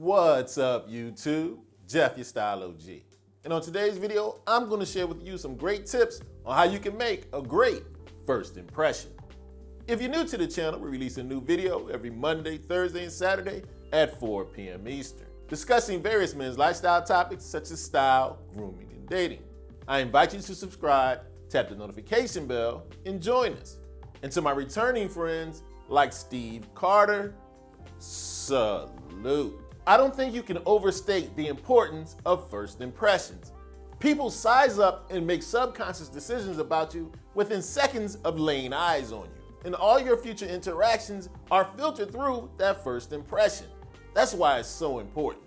What's up, YouTube? Jeff, your Style O.G. And on today's video, I'm going to share with you some great tips on how you can make a great first impression. If you're new to the channel, we release a new video every Monday, Thursday, and Saturday at 4 p.m. Eastern, discussing various men's lifestyle topics such as style, grooming, and dating. I invite you to subscribe, tap the notification bell, and join us. And to my returning friends like Steve Carter, salute. I don't think you can overstate the importance of first impressions. People size up and make subconscious decisions about you within seconds of laying eyes on you. And all your future interactions are filtered through that first impression. That's why it's so important.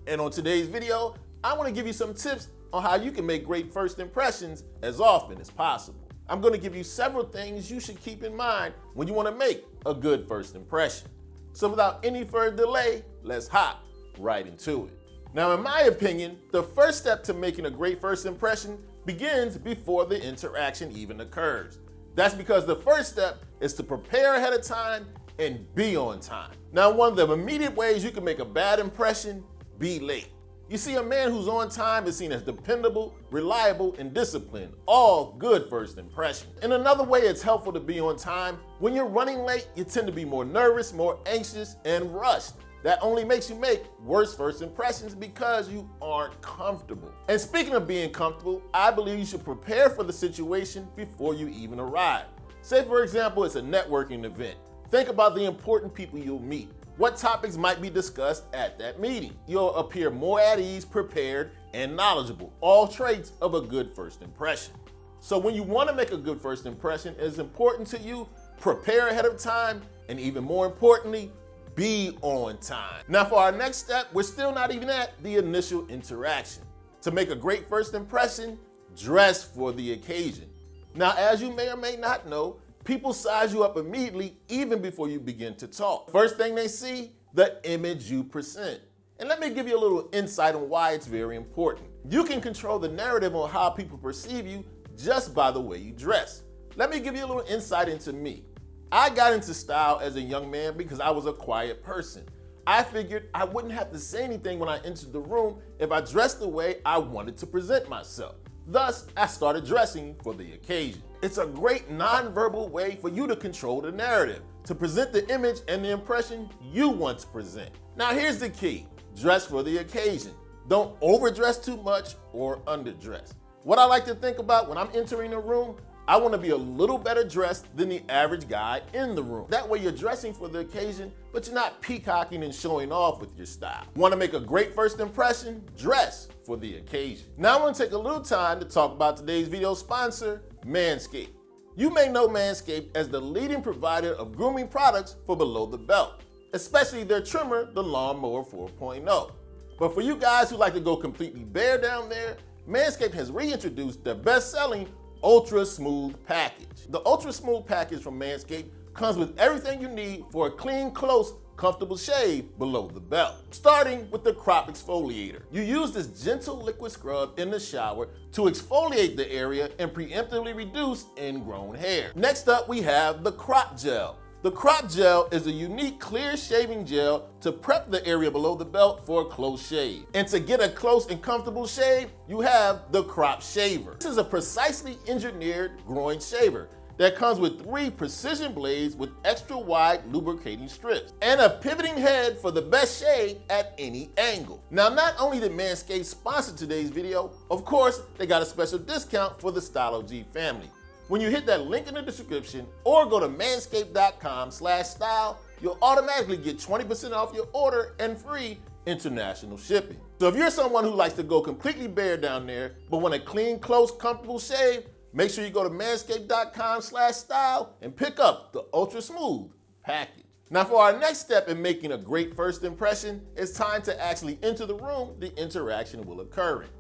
And on today's video, I want to give you some tips on how you can make great first impressions as often as possible. I'm going to give you several things you should keep in mind when you want to make a good first impression. So without any further delay, let's hop right into it. Now, in my opinion, the first step to making a great first impression begins before the interaction even occurs. That's because the first step is to prepare ahead of time and be on time. Now, one of the immediate ways you can make a bad impression, be late. You see, a man who's on time is seen as dependable, reliable, and disciplined, all good first impressions. In another way, it's helpful to be on time. When you're running late, you tend to be more nervous, more anxious, and rushed. That only makes you make worse first impressions because you aren't comfortable. And speaking of being comfortable, I believe you should prepare for the situation before you even arrive. Say, for example, it's a networking event. Think about the important people you'll meet. What topics might be discussed at that meeting? You'll appear more at ease, prepared, and knowledgeable, all traits of a good first impression. So when you want to make a good first impression, it's important to you, prepare ahead of time, and even more importantly, be on time. Now, for our next step, we're still not even at the initial interaction. To make a great first impression, dress for the occasion. Now, as you may or may not know, people size you up immediately even before you begin to talk. First thing they see, the image you present. And let me give you a little insight on why it's very important. You can control the narrative on how people perceive you just by the way you dress. Let me give you a little insight into me. I got into style as a young man because I was a quiet person. I figured I wouldn't have to say anything when I entered the room if I dressed the way I wanted to present myself. Thus, I started dressing for the occasion. It's a great nonverbal way for you to control the narrative, to present the image and the impression you want to present. Now, here's the key. Dress for the occasion. Don't overdress too much or underdress. What I like to think about when I'm entering a room, I want to be a little better dressed than the average guy in the room. That way you're dressing for the occasion, but you're not peacocking and showing off with your style. Want to make a great first impression? Dress for the occasion. Now I want to take a little time to talk about today's video sponsor, Manscaped. You may know Manscaped as the leading provider of grooming products for below the belt, especially their trimmer, the Lawnmower 4.0. But for you guys who like to go completely bare down there, Manscaped has reintroduced their best-selling Ultra Smooth Package. The Ultra Smooth Package from Manscaped comes with everything you need for a clean, close, comfortable shave below the belt. Starting with the crop exfoliator. You use this gentle liquid scrub in the shower to exfoliate the area and preemptively reduce ingrown hair. Next up, we have the crop gel. The crop gel is a unique clear shaving gel to prep the area below the belt for a close shave. And to get a close and comfortable shave, you have the crop shaver. This is a precisely engineered groin shaver that comes with 3 precision blades with extra wide lubricating strips and a pivoting head for the best shave at any angle. Now, not only did Manscaped sponsor today's video, of course, they got a special discount for the Style O.G family. When you hit that link in the description or go to manscaped.com/style, you'll automatically get 20% off your order and free international shipping. So if you're someone who likes to go completely bare down there but want a clean, close, comfortable shave, make sure you go to manscaped.com/style and pick up the Ultra Smooth Package. Now, for our next step in making a great first impression, it's time to actually enter the room the interaction will occur in.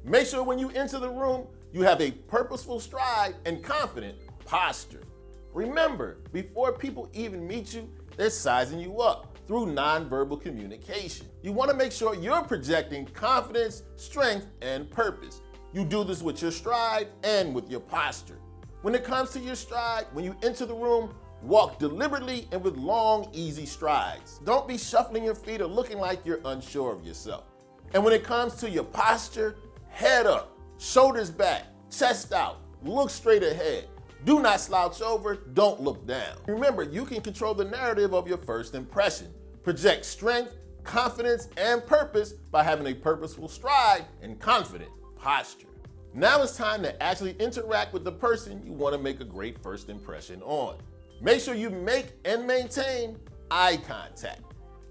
Make sure when you enter the room, you have a purposeful stride and confident posture. Remember, before people even meet you, they're sizing you up through nonverbal communication. You want to make sure you're projecting confidence, strength, and purpose. You do this with your stride and with your posture. When it comes to your stride, when you enter the room, Walk deliberately and with long, easy strides. Don't be shuffling your feet or looking like you're unsure of yourself. And when it comes to your posture, head up, shoulders back, chest out, look straight ahead. Do not slouch over, don't look down. Remember, you can control the narrative of your first impression. Project strength, confidence, and purpose by having a purposeful stride and confident posture. Now it's time to actually interact with the person you want to make a great first impression on. Make sure you make and maintain eye contact.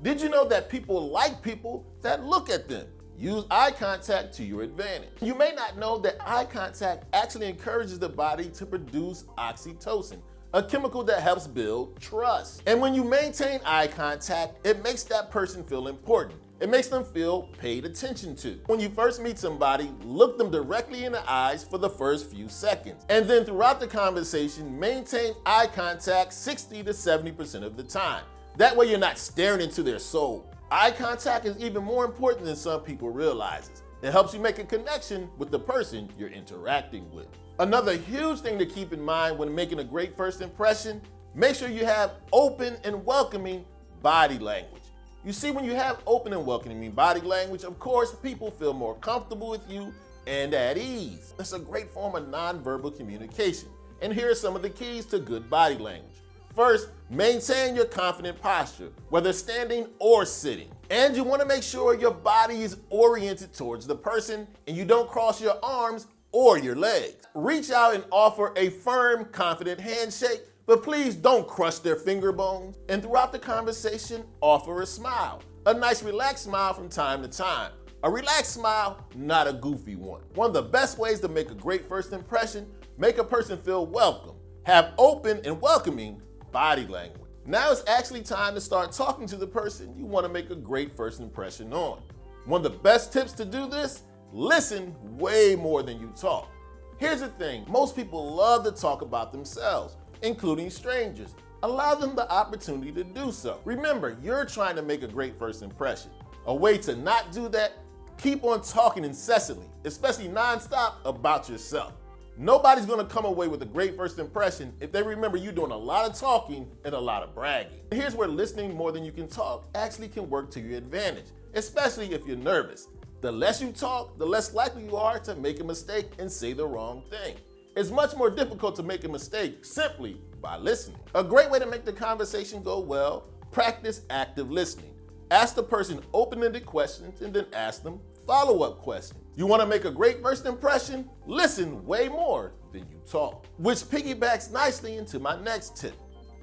Did you know that people like people that look at them? Use eye contact to your advantage. You may not know that eye contact actually encourages the body to produce oxytocin, a chemical that helps build trust. And when you maintain eye contact, it makes that person feel important. It makes them feel paid attention to. When you first meet somebody, look them directly in the eyes for the first few seconds. And then throughout the conversation, maintain eye contact 60 to 70% of the time. That way you're not staring into their soul. Eye contact is even more important than some people realize. It helps you make a connection with the person you're interacting with. Another huge thing to keep in mind when making a great first impression, make sure you have open and welcoming body language. You see, when you have open and welcoming body language, of course, people feel more comfortable with you and at ease. It's a great form of nonverbal communication. And here are some of the keys to good body language. First, maintain your confident posture, whether standing or sitting. And you want to make sure your body is oriented towards the person and you don't cross your arms or your legs. Reach out and offer a firm, confident handshake, but please don't crush their finger bones. And throughout the conversation, offer a smile. A nice relaxed smile from time to time. A relaxed smile, not a goofy one. One of the best ways to make a great first impression, make a person feel welcome. Have open and welcoming body language. Now it's actually time to start talking to the person you want to make a great first impression on. One of the best tips to do this, listen way more than you talk. Here's the thing, most people love to talk about themselves, including strangers. Allow them the opportunity to do so. Remember, you're trying to make a great first impression. A way to not do that, keep on talking incessantly, especially nonstop about yourself. Nobody's gonna come away with a great first impression if they remember you doing a lot of talking and a lot of bragging. Here's where listening more than you can talk actually can work to your advantage, especially if you're nervous. The less you talk, the less likely you are to make a mistake and say the wrong thing. It's much more difficult to make a mistake simply by listening. A great way to make the conversation go well, practice active listening. Ask the person open-ended questions and then ask them follow-up questions. You want to make a great first impression? Listen way more than you talk. Which piggybacks nicely into my next tip.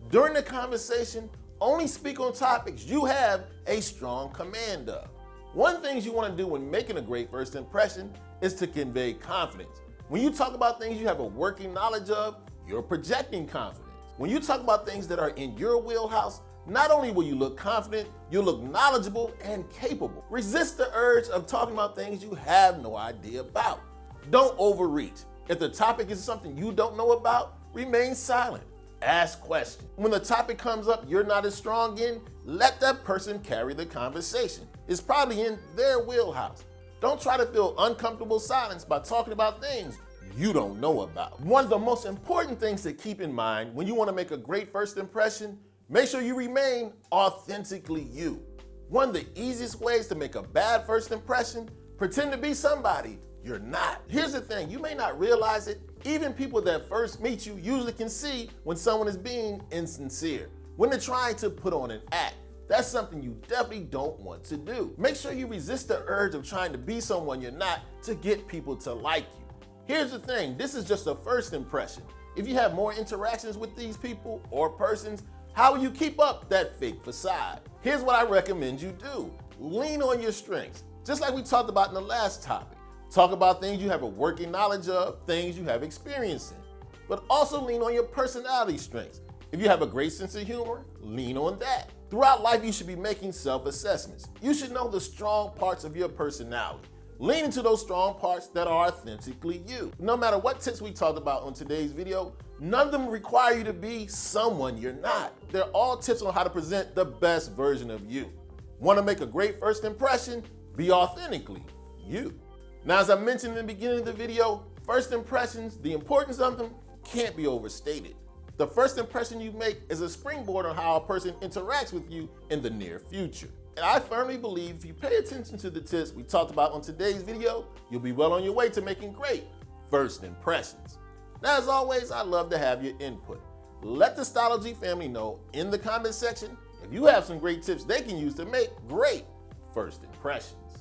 During the conversation, only speak on topics you have a strong command of. One thing you want to do when making a great first impression is to convey confidence. When you talk about things you have a working knowledge of, you're projecting confidence. When you talk about things that are in your wheelhouse, not only will you look confident, you'll look knowledgeable and capable. Resist the urge of talking about things you have no idea about. Don't overreach. If the topic is something you don't know about, remain silent. Ask questions. When the topic comes up you're not as strong in, let that person carry the conversation. It's probably in their wheelhouse. Don't try to fill uncomfortable silence by talking about things you don't know about. One of the most important things to keep in mind when you want to make a great first impression, make sure you remain authentically you. One of the easiest ways to make a bad first impression, pretend to be somebody you're not. Here's the thing, you may not realize it, even people that first meet you usually can see when someone is being insincere, when they're trying to put on an act. That's something you definitely don't want to do. Make sure you resist the urge of trying to be someone you're not to get people to like you. Here's the thing, this is just a first impression. If you have more interactions with these people or persons, how will you keep up that fake facade? Here's what I recommend you do. Lean on your strengths, just like we talked about in the last topic. Talk about things you have a working knowledge of, things you have experience in. But also lean on your personality strengths. If you have a great sense of humor, lean on that. Throughout life, you should be making self-assessments. You should know the strong parts of your personality. Lean into those strong parts that are authentically you. No matter what tips we talked about on today's video, none of them require you to be someone you're not. They're all tips on how to present the best version of you. Want to make a great first impression? Be authentically you. Now, as I mentioned in the beginning of the video, first impressions, the importance of them can't be overstated. The first impression you make is a springboard on how a person interacts with you in the near future. And I firmly believe if you pay attention to the tips we talked about on today's video, you'll be well on your way to making great first impressions. Now, as always, I'd love to have your input. Let the Style O.G family know in the comment section if you have some great tips they can use to make great first impressions.